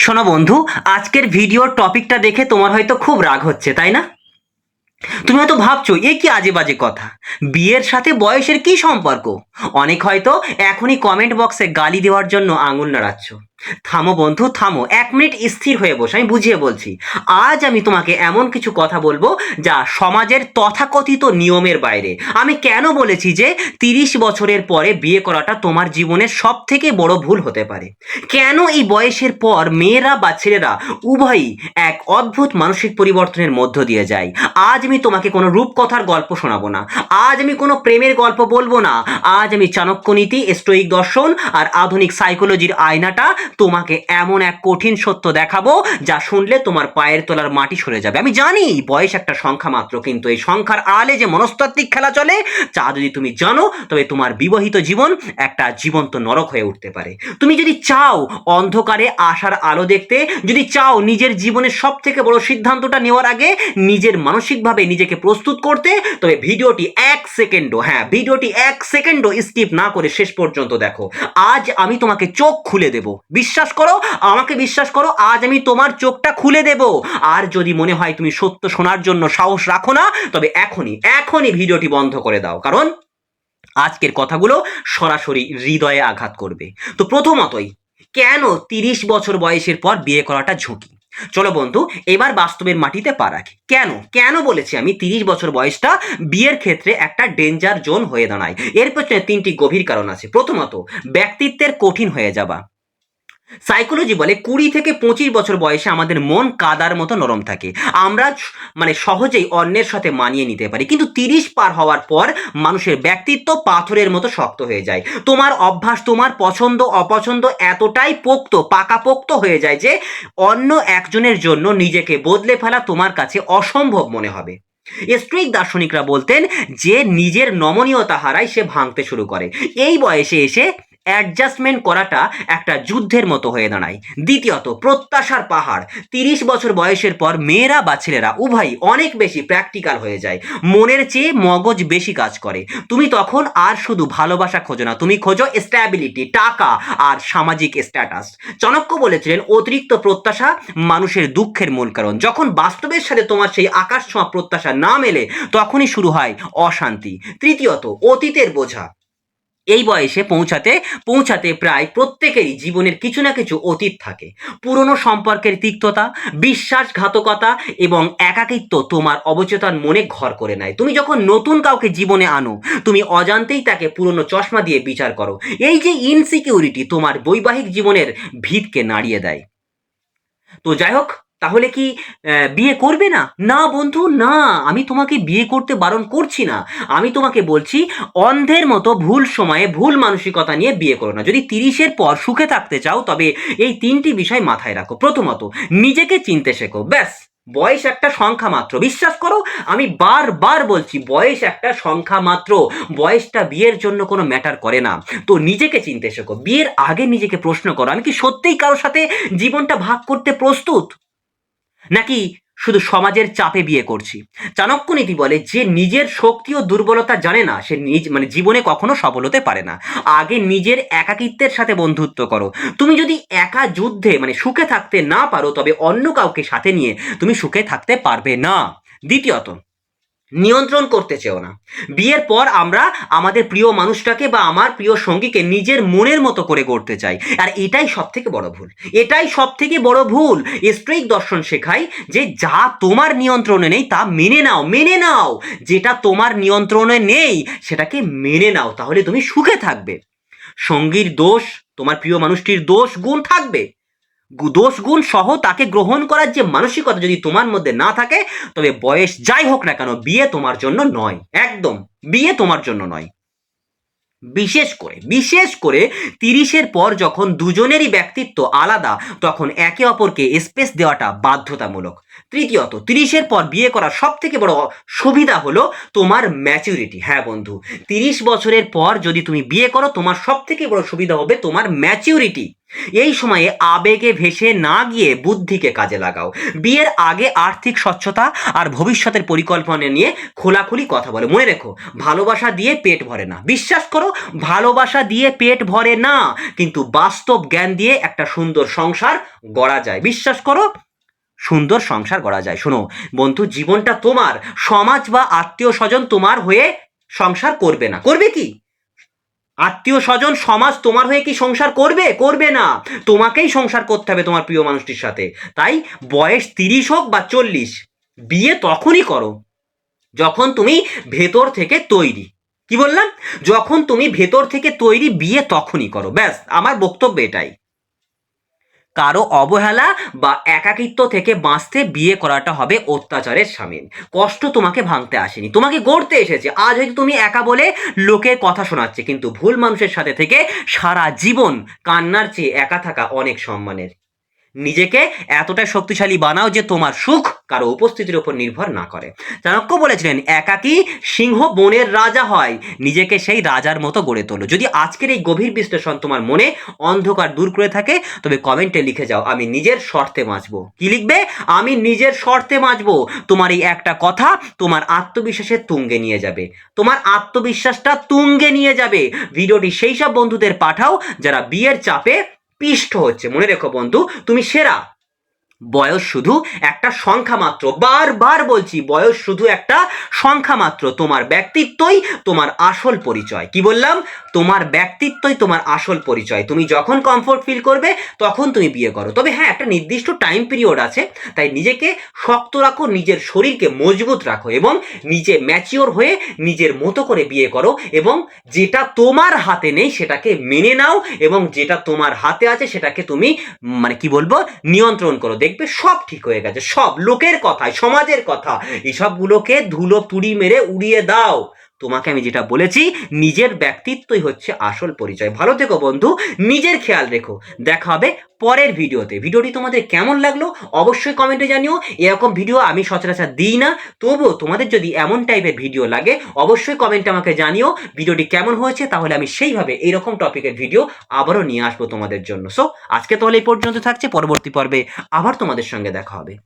শোনো বন্ধু, আজকের ভিডিওর টপিকটা দেখে তোমার হয়তো খুব রাগ হচ্ছে, তাই না? তুমি হয়তো ভাবছো এ কি আজে বাজে কথা, বিয়ের সাথে বয়সের কি সম্পর্ক। অনেক হয়তো এখনই কমেন্ট বক্সে গালি দেওয়ার জন্য আঙুল নাড়াচ্ছ। থামো বন্ধু, থামো, 1 মিনিট স্থির হয়ে বসো, আমি বুঝিয়ে বলছি। আজ আমি তোমাকে এমন কিছু কথা বলবো যা সমাজের তথাকথিত নিয়মের বাইরে। আমি কেন বলেছি যে 30 বছরের পরে বিয়ে করাটা তোমার জীবনের সব থেকে বড় ভুল হতে পারে, কেন এই বয়সের পর মেয়েরা বা ছেলেরা উভয়ই এক অদ্ভুত মানসিক পরিবর্তনের মধ্য দিয়ে যায়। আজ আমি তোমাকে কোনো রূপকথার গল্প শোনাবো না, আজ আমি কোনো প্রেমের গল্প বলবো না, আজ আমি চাণক্য নীতি, স্টোয়িক দর্শন আর আধুনিক সাইকোলজির আয়নাটা তোমাকে এমন এক কঠিন সত্য দেখাবো যা শুনলে তোমার পায়ের তলার মাটি সরে যাবে। আমি জানি বয়স একটা সংখ্যা মাত্র, কিন্তু এই সংখ্যার আড়ালে যে মনস্তাত্ত্বিক খেলা চলে তা যদি তুমি জানো, তবে তোমার বিবাহিত জীবন একটা জীবন্ত নরক হয়ে উঠতে পারে। তুমি যদি চাও অন্ধকারে আশার আলো দেখতে, যদি চাও নিজের জীবনের সব থেকে বড় সিদ্ধান্তটা নেওয়ার আগে নিজের মানসিকভাবে নিজেকে প্রস্তুত করতে, তবে ভিডিওটি 1 সেকেন্ডও, হ্যাঁ ভিডিওটি 1 সেকেন্ডও স্কিপ না করে শেষ পর্যন্ত দেখো। আজ আমি তোমাকে চোখ খুলে দেব, বিশ্বাস করো, আমাকে বিশ্বাস করো, আজ আমি তোমার চোখটা খুলে দেব। আর যদি মনে হয় তুমি সত্য শোনার জন্য সাহস রাখো না, তবে এখনই এখনই ভিডিওটি বন্ধ করে দাও, কারণ আজকের কথাগুলো সরাসরি হৃদয়ে আঘাত করবে। তো প্রথমতই, কেন 30 বছর বয়সের পর বিয়ে করাটা ঝুঁকি? চলো বন্ধু, এবার বাস্তবের মাটিতে পা রাখি। কেন কেন বলেছি আমি 30 বছর বয়সটা বিয়ের ক্ষেত্রে একটা ডেঞ্জার জোন হয়ে দাঁড়ায়? এর পেছনে 3টি গভীর কারণ আছে। প্রথমত, ব্যক্তিত্বের কঠিন হয়ে যাবা। সাইকোলজি বলে 20 থেকে 25 বছর বয়সে আমাদের মন কাদার মতো নরম থাকে, আমরা সহজেই অন্যের সাথে মানিয়ে নিতে পারি। কিন্তু 30 পার হওয়ার পর মানুষের ব্যক্তিত্ব পাথরের মতো শক্ত হয়ে যায়। তোমার অভ্যাস, তোমার পছন্দ অপছন্দ এতটাই পাকাপোক্ত হয়ে যায় যে অন্য একজনের জন্য নিজেকে বদলে ফেলা তোমার কাছে অসম্ভব মনে হবে। স্টোয়িক দার্শনিকরা বলতেন যে নিজের নমনীয়তা হারায়, সে ভাঙতে শুরু করে। এই বয়সে এসে অ্যাডজাস্টমেন্ট করাটা একটা যুদ্ধের মতো হয়ে দাঁড়ায়। দ্বিতীয়ত, প্রত্যাশার পাহাড়। 30 বছর বয়সের পর মেয়েরা বা ছেলেরা উভয়ই অনেক বেশি প্র্যাকটিক্যাল হয়ে যায়, মনের চেয়ে মগজ বেশি কাজ করে। তুমি তখন আর শুধু ভালোবাসা খোঁজো না, তুমি খোঁজো স্ট্যাবিলিটি, টাকা আর সামাজিক স্ট্যাটাস। চাণক্য বলেছিলেন অতিরিক্ত প্রত্যাশা মানুষের দুঃখের মূল কারণ। যখন বাস্তবের সাথে তোমার সেই আকাশ ছোঁয়া প্রত্যাশা না মেলে, তখনই শুরু হয় অশান্তি। তৃতীয়ত, অতীতের বোঝা। এই বয়সে পৌঁছাতে পৌঁছাতে প্রায় প্রত্যেকেরই জীবনের কিছু না কিছু অতীত থাকে। পুরনো সম্পর্কের তিক্ততা, বিশ্বাসঘাতকতা এবং একাকিত্ব তোমার অবচেতন মনে ঘর করে নেয়। তুমি যখন নতুন কাউকে জীবনে আনো, তুমি অজান্তেই তাকে পুরনো চশমা দিয়ে বিচার করো। এই যে ইনসিকিউরিটি তোমার বৈবাহিক জীবনের ভিতকে নাড়িয়ে দেয়। তো যাই হোক, তাহলে কি বিয়ে করবে না? না বন্ধু, না, আমি তোমাকে বিয়ে করতে বারণ করছি না। আমি তোমাকে বলছি অন্ধের মতো ভুল সময়ে ভুল মানসিকতা নিয়ে বিয়ে করো না। যদি 30-এর পর সুখে থাকতে চাও, তবে এই 3টি বিষয় মাথায় রাখো। প্রথমত, নিজেকে চিনতে শেখো। ব্যাস, বয়স একটা সংখ্যা মাত্র, বিশ্বাস করো, আমি বারবার বলছি বয়স একটা সংখ্যা মাত্র। বয়সটা বিয়ের জন্য কোনো ম্যাটার করে না। তো নিজেকে চিনতে শেখো। বিয়ের আগে নিজেকে প্রশ্ন করো, আমি কি সত্যিই কারোর সাথে জীবনটা ভাগ করতে প্রস্তুত, নাকি শুধু সমাজের চাপে বিয়ে করছি? চাণক্য নীতি বলে যে নিজের শক্তি ও দুর্বলতা জানে না, সে জীবনে কখনো সফল হতে পারে না। আগে নিজের একাকিত্বের সাথে বন্ধুত্ব করো। তুমি যদি একা যুদ্ধে সুখে থাকতে না পারো, তবে অন্য কাউকে সাথে নিয়ে তুমি সুখে থাকতে পারবে না। দ্বিতীয়ত, নিয়ন্ত্রণ করতে চেও না। বিয়ের পর আমরা আমাদের প্রিয় মানুষটাকে বা আমার প্রিয় সঙ্গীকে নিজের মনের মতো করে গড়তে চাই, আর এটাই সব থেকে বড় ভুল। এটাই সব থেকে বড় ভুল। স্টোয়িক দর্শন শেখায় যে যা তোমার নিয়ন্ত্রণে নেই তা মেনে নাও, মেনে নাও। যেটা তোমার নিয়ন্ত্রণে নেই সেটাকে মেনে নাও, তাহলে তুমি সুখে থাকবে। সঙ্গীর দোষ, তোমার প্রিয় মানুষটির দোষ গুণ থাকবে, দোষ গুণ সহ তাকে গ্রহণ করার যে মানসিকতা যদি তোমার মধ্যে না থাকে, তবে বয়স যাই হোক না কেন, বিয়ে তোমার জন্য নয়। একদম, বিয়ে তোমার জন্য নয়। বিশেষ করে 30-এর পর যখন দুজনেরই ব্যক্তিত্ব আলাদা, তখন একে অপরকে স্পেস দেওয়াটা বাধ্যতামূলক। তৃতীয়ত, 30-এর পর বিয়ে করার সব থেকে বড় সুবিধা হলো তোমার ম্যাচুরিটি। হ্যাঁ বন্ধু, 30 বছরের পর যদি তুমি বিয়ে করো, তোমার সব থেকে বড় সুবিধা হবে তোমার ম্যাচুরিটি। এই সময়ে আবেগে ভেসে না গিয়ে বুদ্ধিকে কাজে লাগাও। বিয়ের আগে আর্থিক স্বচ্ছতা আর ভবিষ্যতের পরিকল্পনা নিয়ে খোলাখুলি কথা বলো। মনে রেখো, ভালোবাসা দিয়ে পেট ভরে না। বিশ্বাস করো, ভালোবাসা দিয়ে পেট ভরে না, কিন্তু বাস্তব জ্ঞান দিয়ে একটা সুন্দর সংসার গড়া যায়। বিশ্বাস করো, সুন্দর সংসার গড়া যায়। শোনো বন্ধু, জীবনটা তোমার, সমাজ বা আত্মীয় স্বজন তোমার হয়ে সংসার করবে না। করবে কি? আত্মীয় স্বজন সমাজ তোমার হয়ে কি সংসার করবে? করবে না। তোমাকেই সংসার করতে হবে তোমার প্রিয় মানুষটির সাথে। তাই বয়স 30 হোক বা 40, বিয়ে তখনই করো যখন তুমি ভেতর থেকে তৈরি। কি বললাম? যখন তুমি ভেতর থেকে তৈরি, বিয়ে তখনই করো। ব্যাস, আমার বক্তব্য এটাই। কারো অবহেলা বা একাকিত্ব থেকে বাঁচতে বিয়ে করাটা হবে অত্যাচারের শামিল। কষ্ট তোমাকে ভাঙতে আসেনি, তোমাকে গড়তে এসেছে। আজ হয়তো তুমি একা বলে লোকের কথা শোনাচ্ছে, কিন্তু ভুল মানুষের সাথে থেকে সারা জীবন কান্নার চেয়ে একা থাকা অনেক সম্মানের। নিজেকে এতটাই শক্তিশালী বানাও যে তোমার সুখ কারো উপস্থিতির উপর নির্ভর না করে। চাণক্য বলেছিলেন, একাকী সিংহ বনের রাজা হয়, নিজেকে সেই রাজার মতো গড়ে তোলো। যদি আজকের এই গভীর বিশ্লেষণ তোমার মনে অন্ধকার দূর করে থাকে, তবে কমেন্টে লিখে যাও, আমি নিজের শর্তে বাঁচবো। কি লিখবে? আমি নিজের শর্তে বাঁচবো। তোমার এই একটা কথা তোমার আত্মবিশ্বাসের তুঙ্গে নিয়ে যাবে। তোমার আত্মবিশ্বাসটা তুঙ্গে নিয়ে যাবে। ভিডিওটি সেই সব বন্ধুদের পাঠাও যারা বিয়ের চাপে পিষ্ট হচ্ছে। মনে রেখো বন্ধু, তুমি সেরা। বয়স শুধু একটা সংখ্যা মাত্র। বারবার বলছি, বয়স শুধু একটা সংখ্যা মাত্র। তোমার ব্যক্তিত্বই তোমার আসল পরিচয়। কি বললাম? তোমার ব্যক্তিত্বই তোমার আসল পরিচয়। তুমি যখন কমফোর্ট ফিল করবে তখন তুমি বিয়ে করো। তবে হ্যাঁ, একটা নির্দিষ্ট টাইম পিরিয়ড আছে। তাই নিজেকে শক্ত রাখো, নিজের শরীরকে মজবুত রাখো এবং নিজে ম্যাচিওর হয়ে নিজের মতো করে বিয়ে করো। এবং যেটা তোমার হাতে নেই সেটাকে মেনে নাও, এবং যেটা তোমার হাতে আছে সেটাকে তুমি মানে কি বলবো, নিয়ন্ত্রণ করো। দেখবে সব ঠিক হয়ে গেছে। সব লোকের কথায়, সমাজের কথা, এসবগুলোকে ধুলো তুড়ি মেরে উড়িয়ে দাও। তোমাকে আমি যেটা বলেছি, নিজের ব্যক্তিত্বই হচ্ছে আসল পরিচয়। ভালো থেকো বন্ধু, নিজের খেয়াল রেখো। দেখা হবে পরের ভিডিওতে। ভিডিওটি তোমাদের কেমন লাগলো অবশ্যই কমেন্টে জানিও। এরকম ভিডিও আমি সচরাচর দিই না, তবুও তোমাদের যদি এমন টাইপের ভিডিও লাগে অবশ্যই কমেন্টে আমাকে জানিও ভিডিওটি কেমন হয়েছে। তাহলে আমি সেইভাবে এইরকম টপিকের ভিডিও আবারও নিয়ে আসবো তোমাদের জন্য। সো আজকে তাহলে এই পর্যন্ত থাকছে, পরবর্তী পর্বে আবার তোমাদের সঙ্গে দেখা হবে।